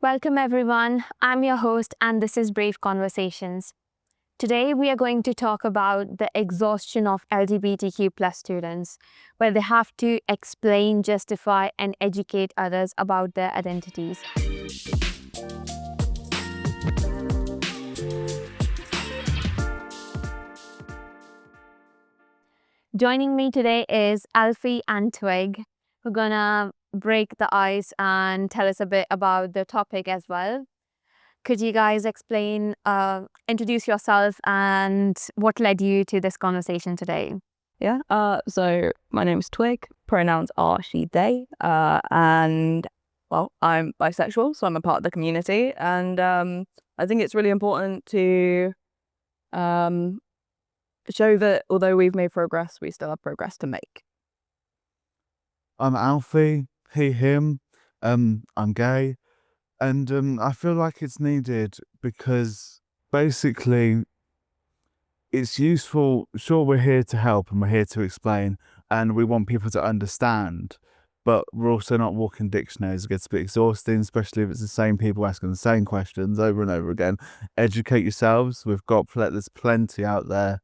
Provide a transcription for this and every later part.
Welcome, everyone. I'm your host, and this is Brave Conversations. Today, we are going to talk about the exhaustion of LGBTQ plus students, where they have to explain, justify, and educate others about their identities. Joining me today is Alfie and Twig, who are gonna break the ice and tell us a bit about the topic as well. Could you guys introduce yourself and what led you to this conversation today? Yeah. So my name's Twig. Pronouns are she, they. And well, I'm bisexual, so I'm a part of the community. And I think it's really important to show that although we've made progress, we still have progress to make. I'm Alfie, he, him. I'm gay. And I feel like it's needed because basically it's useful. Sure, we're here to help and we're here to explain and we want people to understand, but we're also not walking dictionaries. It gets a bit exhausting, especially if it's the same people asking the same questions over and over again. Educate yourselves. There's plenty out there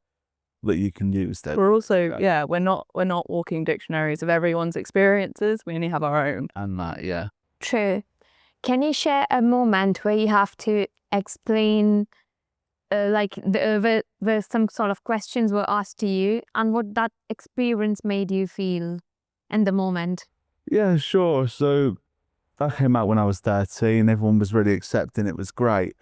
that you can use. We're also, we're not walking dictionaries of everyone's experiences. We only have our own. And that, yeah. True. Can you share a moment where you have to explain, where some sort of questions were asked to you and what that experience made you feel in the moment? Yeah, sure. So that came out when I was 13. Everyone was really accepting. It was great.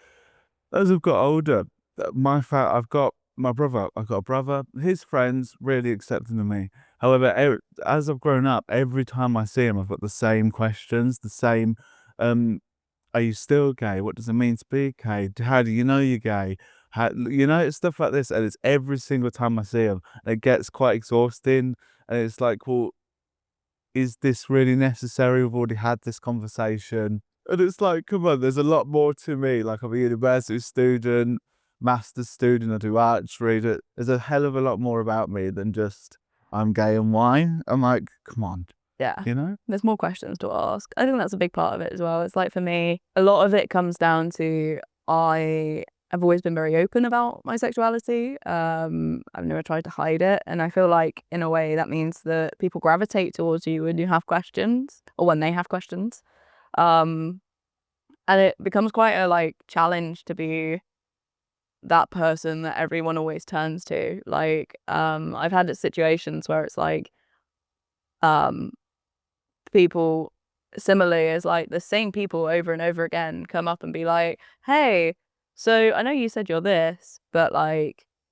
As I've got older, I've got a brother, his friends really accepting of me. However, as I've grown up, every time I see him, I've got the same questions, the same, are you still gay? What does it mean to be gay? How do you know you're gay? It's stuff like this. And it's every single time I see him. And it gets quite exhausting. And it's like, well, is this really necessary? We've already had this conversation. And it's like, come on, there's a lot more to me. Like, I'm a university student, master's student, I do archery. There's a hell of a lot more about me than just I'm gay and why. I'm like, come on. Yeah. You know? There's more questions to ask. I think that's a big part of it as well. It's like, for me, a lot of it comes down to I've always been very open about my sexuality. I've never tried to hide it. And I feel like, in a way, that means that people gravitate towards you when you have questions or when they have questions. And it becomes quite a challenge to be that person that everyone always turns to. I've had situations where it's like, people similarly as the same people over and over again come up and be like, hey, so I know you said you're this, but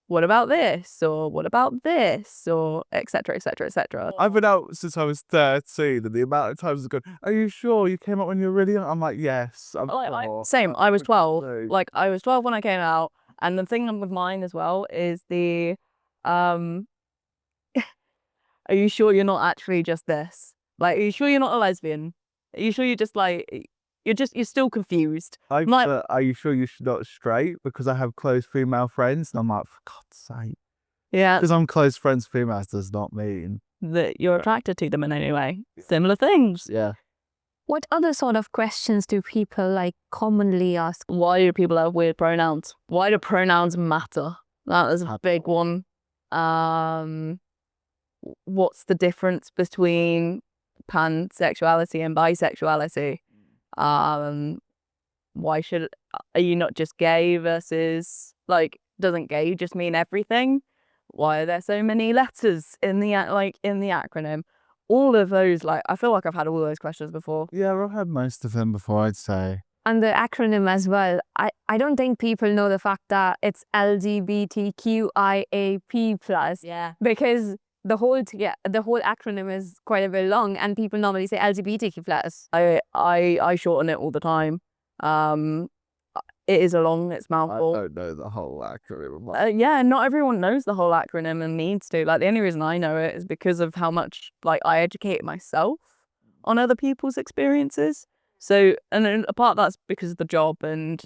what about this? Or what about this? Or etc, etc, etc. I've been out since I was 13, and the amount of times I've gone, are you sure you came out when you were really young? I'm like, yes. Same, I was 12. I was 12 when I came out. And the thing with mine as well is are you sure you're not actually just this? Are you sure you're not a lesbian? Are you sure you're just you're still confused? Are you sure you're not straight? Because I have close female friends, and I'm like, for God's sake. Yeah. Because I'm close friends with females does not mean that you're attracted to them in any way. Similar things. Yeah. What other sort of questions do people commonly ask? Why do people have weird pronouns? Why do pronouns matter? That is a big one. What's the difference between pansexuality and bisexuality? Why are you not just gay versus doesn't gay just mean everything? Why are there so many letters in the acronym? All of those, I feel like I've had all those questions before. Yeah, I've had most of them before, I'd say. And the acronym as well. I don't think people know the fact that it's LGBTQIA+. Yeah. Because the whole acronym is quite a bit long, and people normally say LGBTQ+. I shorten it all the time. It is it's mouthful. I don't know the whole acronym. Yeah, not everyone knows the whole acronym and needs to. The only reason I know it is because of how much I educate myself on other people's experiences. So, and a part of that's because of the job and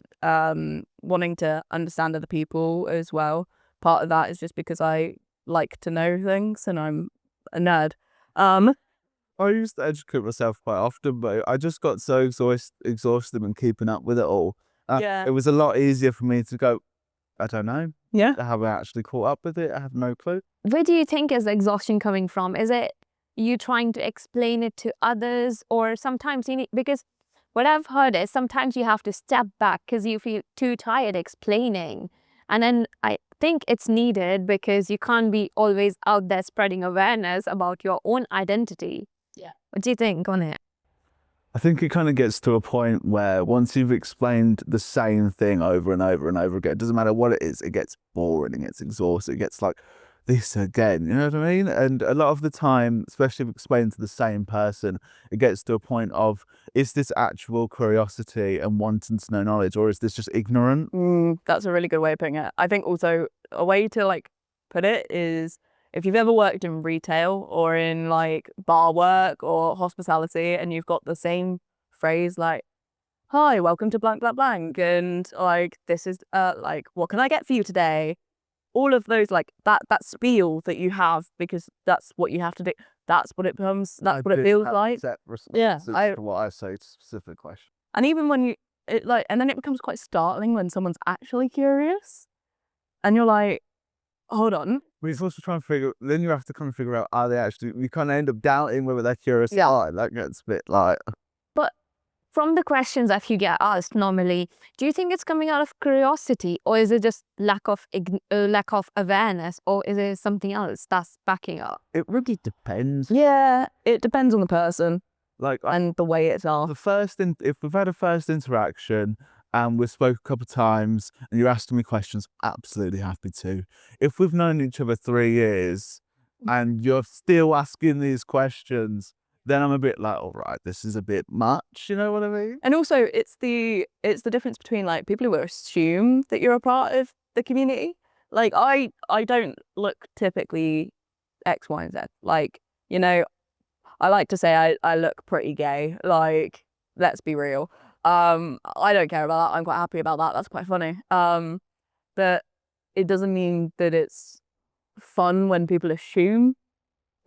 wanting to understand other people as well. Part of that is just because I like to know things and I'm a nerd. I used to educate myself quite often, but I just got so exhausted and keeping up with it all. Yeah. It was a lot easier for me to go, I don't know. Yeah. Have I actually caught up with it? I have no clue. Where do you think is the exhaustion coming from? Is it you trying to explain it to others, or sometimes you need, because what I've heard is sometimes you have to step back because you feel too tired explaining. And then I think it's needed because you can't be always out there spreading awareness about your own identity. Yeah. What do you think on it? I think it kind of gets to a point where once you've explained the same thing over and over and over again, it doesn't matter what it is, it gets boring, it gets exhausting, it gets like this again, you know what I mean? And a lot of the time, especially if explained to the same person, it gets to a point of, is this actual curiosity and wanting to know knowledge, or is this just ignorant? That's a really good way of putting it. I think also a way to like put it is, if you've ever worked in retail or in like bar work or hospitality, and you've got the same phrase like, hi, welcome to blank, blank, blank, and like, this is like, what can I get for you today? All of those, like that spiel that you have, because that's what you have to do. That's what it becomes. That's what it feels like. Yeah, To what I say to specific question. and even when you, it like, and then it becomes quite startling when someone's actually curious, and you're like, hold on. But it's also trying to figure. Then you have to kind of figure out, are they actually? You kind of end up doubting whether they're curious. Yeah. Or not. That gets a bit like. But from the questions that you get asked normally, do you think it's coming out of curiosity, or is it just lack of awareness, or is it something else that's backing up? It really depends. Yeah, it depends on the person Like and the way it's asked. if we've had a first interaction and we've spoke a couple of times and you're asking me questions, absolutely happy to. If we've known each other 3 years and you're still asking these questions, then I'm a bit like, all right, this is a bit much. You know what I mean? And also, it's the difference between like people who assume that you're a part of the community. Like I don't look typically X, Y, and Z. Like, you know, I like to say I look pretty gay. Like, let's be real. I don't care about that. I'm quite happy about that. That's quite funny. But it doesn't mean that it's fun when people assume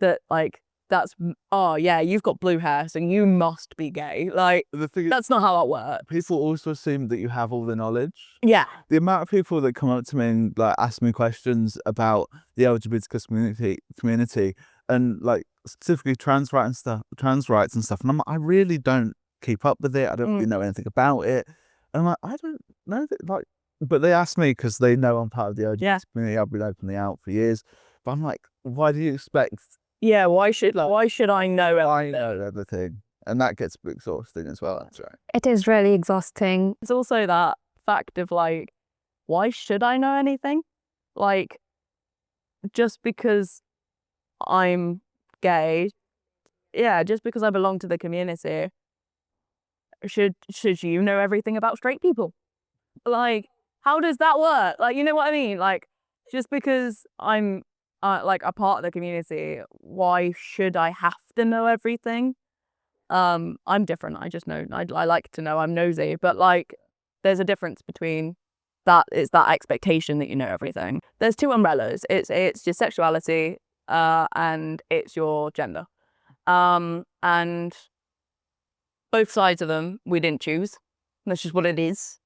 that like, that's, oh yeah, you've got blue hair, so you must be gay. Like, The thing is, that's not how it works. people also assume that you have all the knowledge. Yeah. The amount of people that come up to me and like ask me questions about the LGBTQ community and like specifically trans rights and stuff, and I'm like, I really don't keep up with it. I don't really know anything about it. And I'm like, I don't know that, like, but they ask me because they know I'm part of the LGBT community. I've been openly out for years, but I'm like, why do you expect? Yeah, why should I know it? I know everything, and that gets a bit exhausting as well. That's right. It is really exhausting. It's also that fact of like, why should I know anything? Like, just because I'm gay, yeah, just because I belong to the community, should you know everything about straight people? Like, how does that work? Like, you know what I mean? Like, just because I'm like a part of the community, why should I have to know everything? I'm different. I just know. I like to know. I'm nosy, but like, there's a difference between that. It's that expectation that you know everything. There's two umbrellas. It's your sexuality, and it's your gender, and both sides of them we didn't choose. That's just what it is.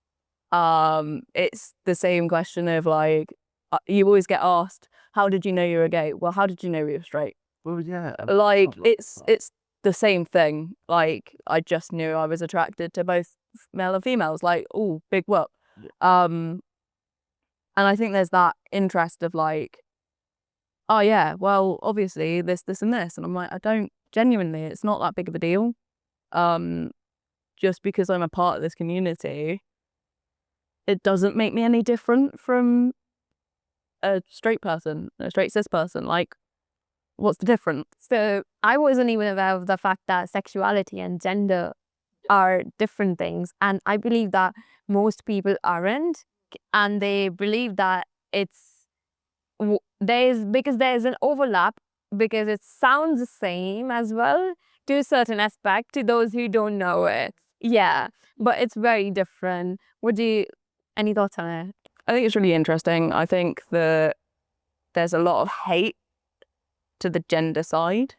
It's the same question of like, you always get asked, how did you know you were gay? Well, how did you know you were straight? Well, yeah. Like, it's the same thing. Like, I just knew I was attracted to both male and females. Like, oh, big whoop. Yeah. And I think there's that interest of like, oh yeah, well, obviously this, and this. And I'm like, I don't, genuinely, it's not that big of a deal. Just because I'm a part of this community, it doesn't make me any different from a straight person, a straight cis person. Like, what's the difference? So I wasn't even aware of the fact that sexuality and gender are different things. And I believe that most people aren't. And they believe that because there's an overlap, because it sounds the same as well to a certain aspect to those who don't know it. Yeah, but it's very different. Any thoughts on it? I think it's really interesting. I think that there's a lot of hate to the gender side.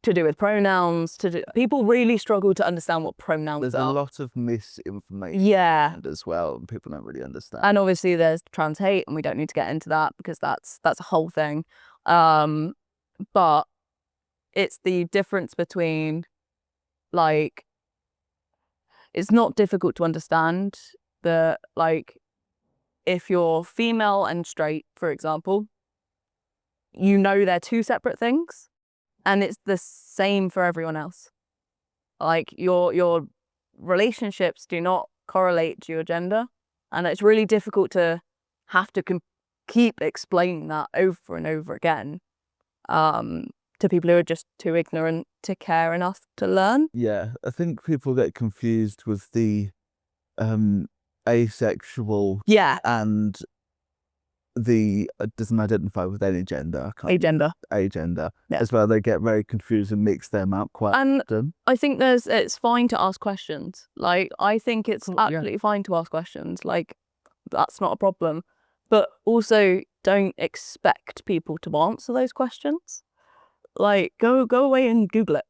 to do with pronouns. People really struggle to understand what pronouns There's are. a lot of misinformation Yeah. as well, and people don't really understand. And obviously there's trans hate, and we don't need to get into that because that's a whole thing. But it's the difference between, like, it's not difficult to understand that, like, if you're female and straight, for example, you know they're two separate things, and it's the same for everyone else. Like, your relationships do not correlate to your gender, and it's really difficult to have to keep explaining that over and over again to people who are just too ignorant to care enough to learn. Yeah, I think people get confused with the asexual Yeah, and the doesn't identify with any gender. agender. Agender Yeah. as well. They get very confused and mix them up quite And often. I think it's fine to ask questions. Like, I think it's Yeah. absolutely fine to ask questions. Like, that's not a problem. But also, don't expect people to answer those questions. Like, go away and Google it.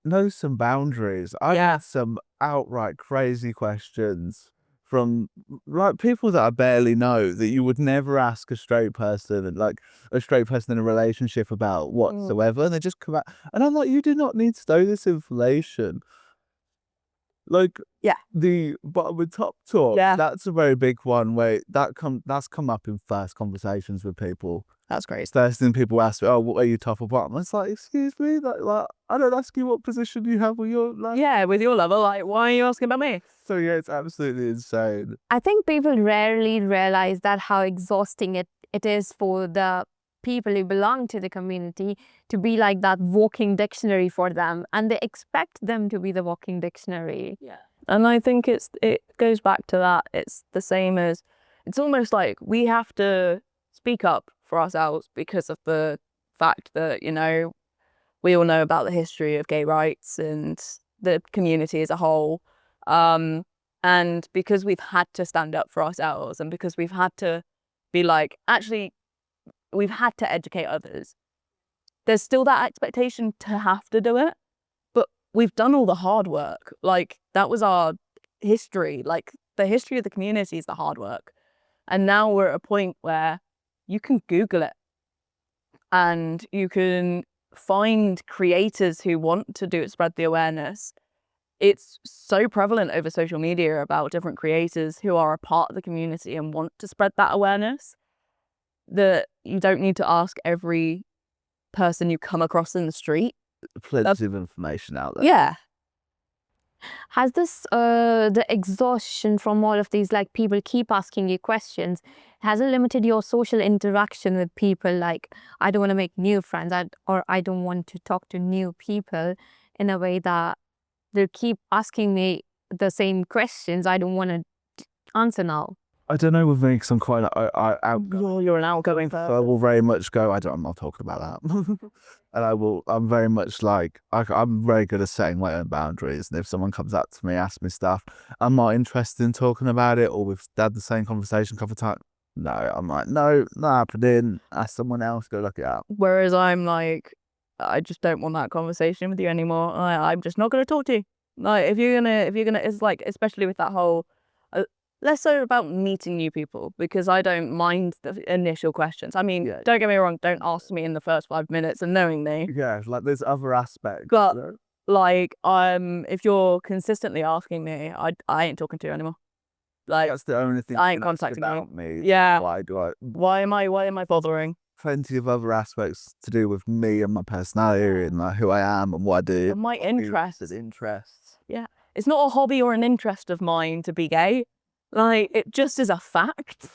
Know some boundaries. I Yeah. had some outright crazy questions from like people that I barely know that you would never ask a straight person, and like a straight person in a relationship about whatsoever. And they just come out, and I'm like, you do not need to know this information. Like, Yeah. the bottom and top talk. Yeah. That's a very big one where that's come up in first conversations with people. That's great. It's first thing people ask me, oh, what are you, top or bottom? It's like, excuse me, like I don't ask you what position you have with your life. Yeah, with your level, like, why are you asking about me? So yeah, it's absolutely insane. I think people rarely realize that how exhausting it is for the people who belong to the community to be like that walking dictionary for them, and they expect them to be the walking dictionary. Yeah. And I think it goes back to that. It's the same as, it's almost like we have to speak up for ourselves because of the fact that, you know, we all know about the history of gay rights and the community as a whole. And because we've had to stand up for ourselves, and because we've had to be like, actually, we've had to educate others, there's still that expectation to have to do it. But we've done all the hard work. Like, that was our history. Like, the history of the community is the hard work. And now we're at a point where you can Google it, and you can find creators who want to do it, spread the awareness. It's so prevalent over social media about different creators who are a part of the community and want to spread that awareness, that you don't need to ask every person you come across in the street. Plenty of information out there. Yeah. Has this the exhaustion from all of these, like, people keep asking you questions, has it limited your social interaction with people? Like, I don't want to make new friends, or I don't want to talk to new people in a way that they keep asking me the same questions I don't want to answer now. I don't know with me because I'm quite outgoing. You're an outgoing So I person. will very much go, I'm not talking about that. And I'm very much like, I'm very good at setting my own boundaries. And if someone comes up to me, asks me stuff, I'm not interested in talking about it, or we've had the same conversation a couple of times. No, I'm like, no, not happening. Ask someone else, go look it up. Whereas I'm like, I just don't want that conversation with you anymore. I'm just not going to talk to you. Like, if you're gonna, it's like, especially with that whole, less so about meeting new people, because I don't mind the initial questions. I mean, Yeah. don't get me wrong, don't ask me in the first 5 minutes unknowingly. Yeah, like there's other aspects. But you know? like, if you're consistently asking me, I ain't talking to you anymore. Like, That's the only thing I you ain't can ask contacting you. about me. Yeah. Why Why am I bothering? plenty of other aspects to do with me and my personality and like who I am and what I do. And my interests. Interests. Yeah. It's not a hobby or an interest of mine to be gay. Like, it just is a fact.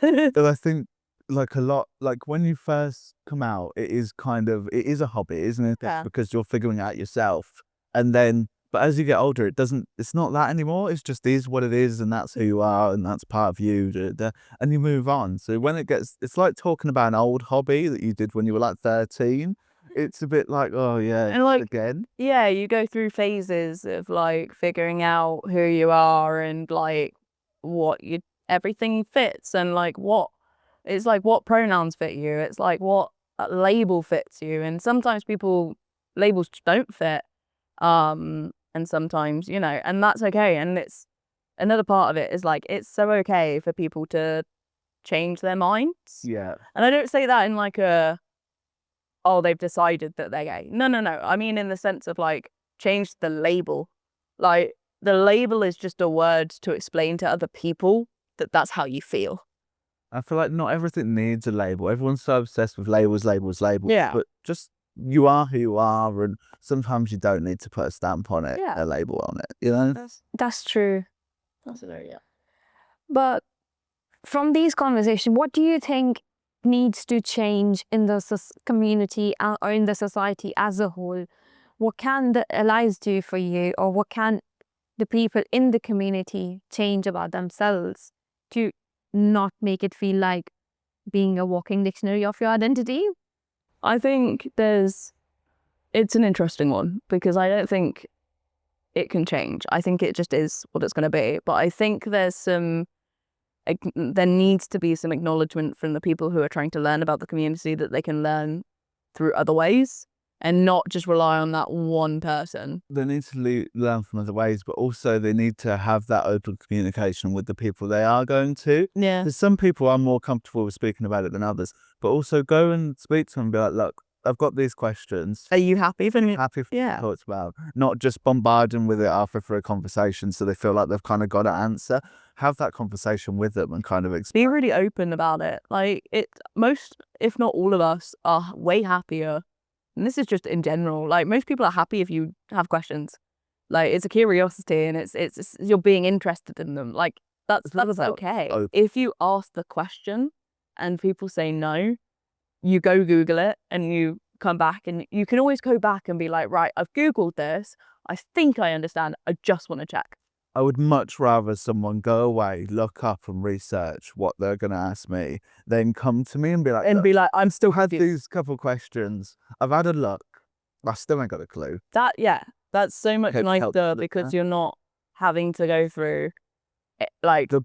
And I think like a lot, like when you first come out, it is a hobby, isn't it? Yeah. Because you're figuring out yourself. And then, but as you get older, it's not that anymore. It's just is what it is, and that's who you are, and that's part of you. And you move on. So when it's like talking about an old hobby that you did when you were like 13. It's a bit like, oh yeah, And like, again. yeah, you go through phases of like figuring out who you are and like everything fits, and like what pronouns fit you. It's like what label fits you. And sometimes people labels don't fit. And sometimes, you know, and that's okay. And it's another part of it is like, it's so okay for people to change their minds. Yeah. And I don't say that in like oh, they've decided that they're gay. No. I mean, in the sense of like, change the label. Like, the label is just a word to explain to other people that that's how you feel. I feel like not everything needs a label. Everyone's so obsessed with labels. Yeah. But just, you are who you are, and sometimes you don't need to put a stamp on it, Yeah. a label on it, you know? That's true. Absolutely, yeah. But from these conversations, what do you think needs to change in the community or in the society as a whole? What can the allies do for you, or what can the people in the community change about themselves to not make it feel like being a walking dictionary of your identity? I think it's an interesting one, because I don't think it can change. I think it just is what it's going to be. But I think there needs to be some acknowledgement from the people who are trying to learn about the community that they can learn through other ways and not just rely on that one person. They need to learn from other ways, but also they need to have that open communication with the people they are going to. Yeah. Because some people are more comfortable with speaking about it than others, but also go and speak to them and be like, look, I've got these questions. Are you happy for me? Happy for Yeah. talked about, not just bombard them with it after for a conversation so they feel like they've kind of got an answer. Have that conversation with them and kind of Be really open about it. Like, most, if not all of us, are way happier. And this is just in general. Like, most people are happy if you have questions. Like, it's a curiosity, and it's you're being interested in them. Like, that's okay. open. If you ask the question and people say no, you go Google it and you come back, and you can always go back and be like, right, I've Googled this. I think I understand. I just want to check. I would much rather someone go away, look up and research what they're going to ask me, then come to me and be like, I'm still had these couple questions. I've had a look. I still ain't got a clue. That's so much nicer, because you're not having to go through like the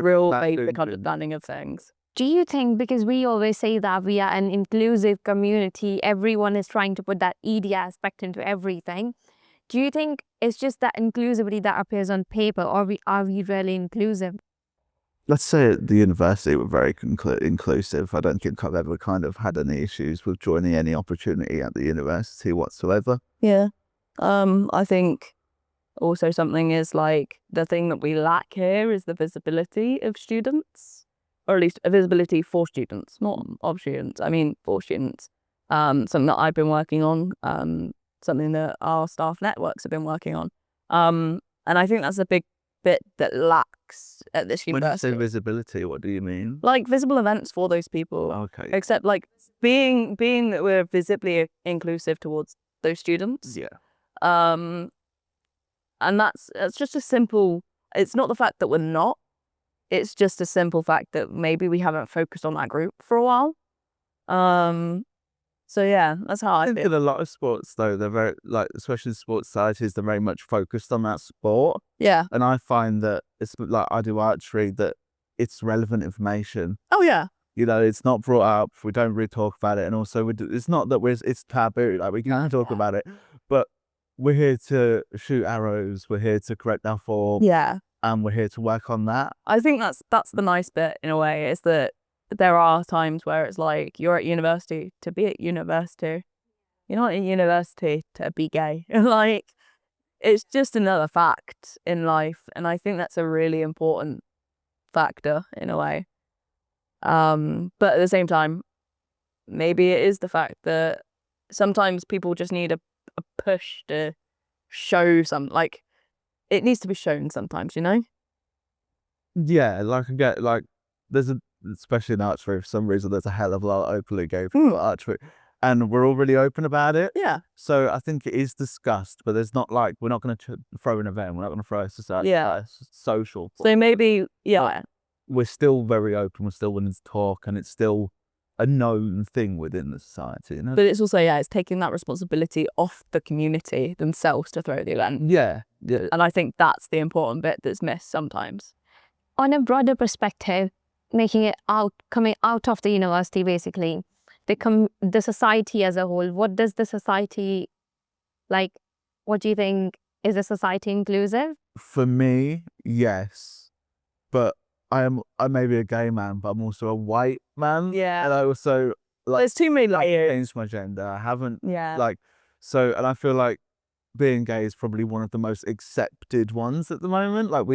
real basic understanding of things. Do you think, because we always say that we are an inclusive community, everyone is trying to put that ED aspect into everything, do you think it's just that inclusivity that appears on paper, or are we really inclusive? Let's say at the university we're very inclusive. I don't think I've ever kind of had any issues with joining any opportunity at the university whatsoever. Yeah. I think also something is like, the thing that we lack here is the visibility of students, or at least a visibility for students, not of students. I mean, for students. Something that I've been working on, something that our staff networks have been working on. And I think that's a big bit that lacks at this university. When you say visibility, what do you mean? Like, visible events for those people. Okay. Except like being that we're visibly inclusive towards those students. Yeah. And that's just a simple, it's not the fact that we're not, it's just a simple fact that maybe we haven't focused on that group for a while. So yeah, that's how I think feel. in a lot of sports though, they're very, like, especially sports societies, they're very much focused on that sport. Yeah. And I find that it's like, I do archery, that it's relevant information. Oh yeah. You know, it's not brought up. We don't really talk about it, and also it's not that it's taboo. Like, we can talk about it, but we're here to shoot arrows. We're here to correct our form. Yeah. And we're here to work on that. I think that's the nice bit in a way, is that there are times where it's like, you're at university to be at university. You're not at university to be gay. Like, it's just another fact in life, and I think that's a really important factor in a way. But at the same time, maybe it is the fact that sometimes people just need a push to show like, it needs to be shown sometimes, you know? Yeah, like, I get, like, there's especially in archery, for some reason, there's a hell of a lot of openly gay people at archery, and we're all really open about it. Yeah. So I think it is discussed, but there's not, like, we're not going to throw an event, we're not going to throw a society, social. So maybe, yeah. We're still very open, we're still willing to talk, and it's still a known thing within the society, you know? But it's also, it's taking that responsibility off the community themselves to throw the event. Yeah. And I think that's the important bit that's missed sometimes. On a broader perspective, coming out of the university, basically, the society as a whole, what does the society Like, what do you think? Is the society inclusive? For me, yes, but I may be a gay man, but I'm also a white man. Yeah. And I also There's too many I've layers. changed my gender. I haven't Yeah. and I feel like being gay is probably one of the most accepted ones at the moment. Like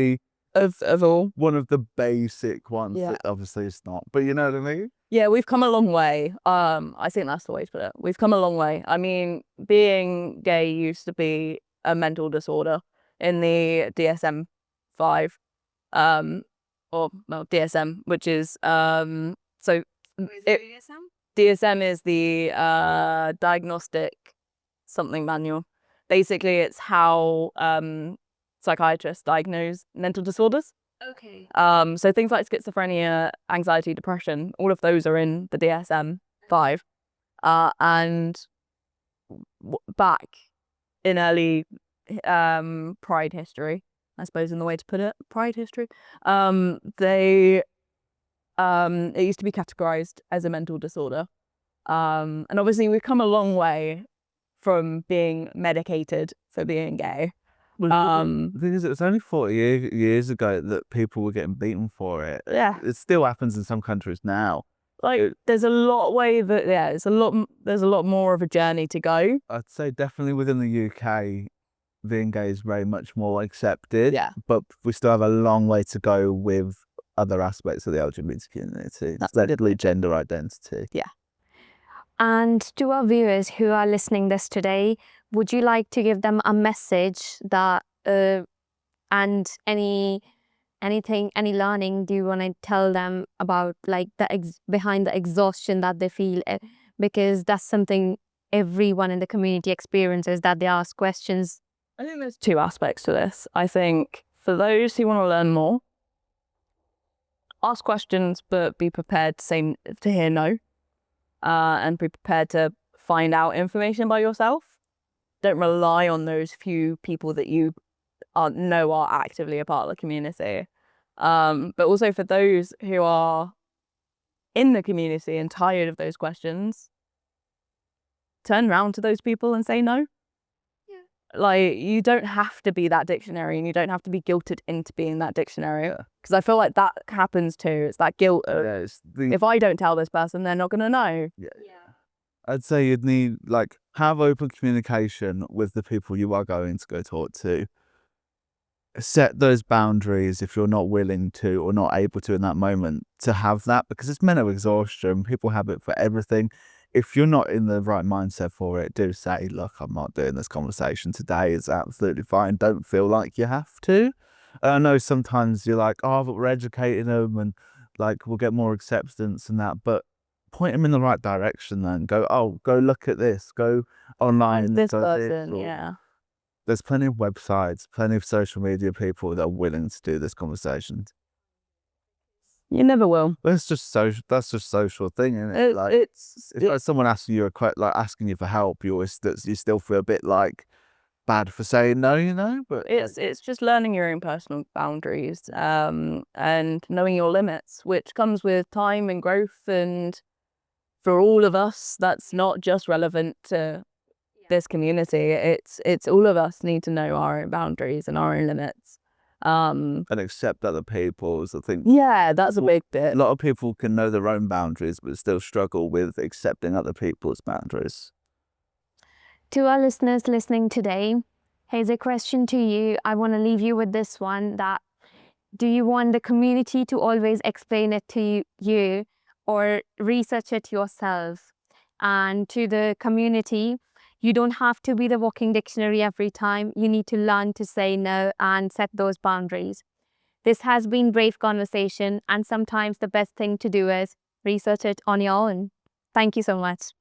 Of all. one of the basic ones Yeah. that obviously it's not. But you know what I mean? Yeah, we've come a long way. I think that's the way to put it. We've come a long way. I mean, being gay used to be a mental disorder in the DSM-5, DSM, which is DSM is the diagnostic something manual. Basically, it's how psychiatrists diagnose mental disorders. Okay. So things like schizophrenia, anxiety, depression, all of those are in the DSM-5. And back in early Pride history, I suppose in the way to put it, Pride history, it used to be categorized as a mental disorder. And obviously we've come a long way from being medicated for being gay. The thing is, it was only 40 years ago that people were getting beaten for it. Yeah. It still happens in some countries now. Like, there's a lot there's a lot more of a journey to go. I'd say definitely within the UK, being gay is very much more accepted. Yeah. But we still have a long way to go with other aspects of the LGBT community, especially gender identity. Yeah. And to our viewers who are listening this today, would you like to give them a message that and any learning do you want to tell them about, like behind the exhaustion that they feel? Because that's something everyone in the community experiences, that they ask questions. I think there's two aspects to this. I think for those who want to learn more, ask questions, but be prepared to hear no, and be prepared to find out information by yourself. Don't rely on those few people that you know are actively a part of the community. But also for those who are in the community and tired of those questions, turn around to those people and say no. Yeah. Like, you don't have to be that dictionary, and you don't have to be guilted into being that dictionary. Because I feel like that happens too. It's that guilt of, if I don't tell this person, they're not going to know. Yeah. I'd say you'd need, have open communication with the people you are going to go talk to. Set those boundaries if you're not willing to or not able to in that moment to have that, because it's mental exhaustion. People have it for everything. If you're not in the right mindset for it, do say, look, I'm not doing this conversation today. It's absolutely fine. Don't feel like you have to. I know sometimes you're like, oh, but we're educating them and we'll get more acceptance and that, but point them in the right direction then. Go look at this. Go online. This person, yeah. There's plenty of websites, plenty of social media people that are willing to do this conversation. You never will. That's just social thing, isn't it? It's like someone asking you asking you for help, you still feel a bit bad for saying no, you know. But it's just learning your own personal boundaries, and knowing your limits, which comes with time and growth. And for all of us, that's not just relevant to this community. It's all of us need to know our own boundaries and our own limits. And accept other people's. I think. Yeah, that's a big bit. A lot of people can know their own boundaries, but still struggle with accepting other people's boundaries. To our listeners listening today, here's a question to you. I want to leave you with this one: that do you want the community to always explain it to you, or research it yourself? And to the community, you don't have to be the walking dictionary every time. You need to learn to say no and set those boundaries. This has been Brave Conversation, and sometimes the best thing to do is research it on your own. Thank you so much.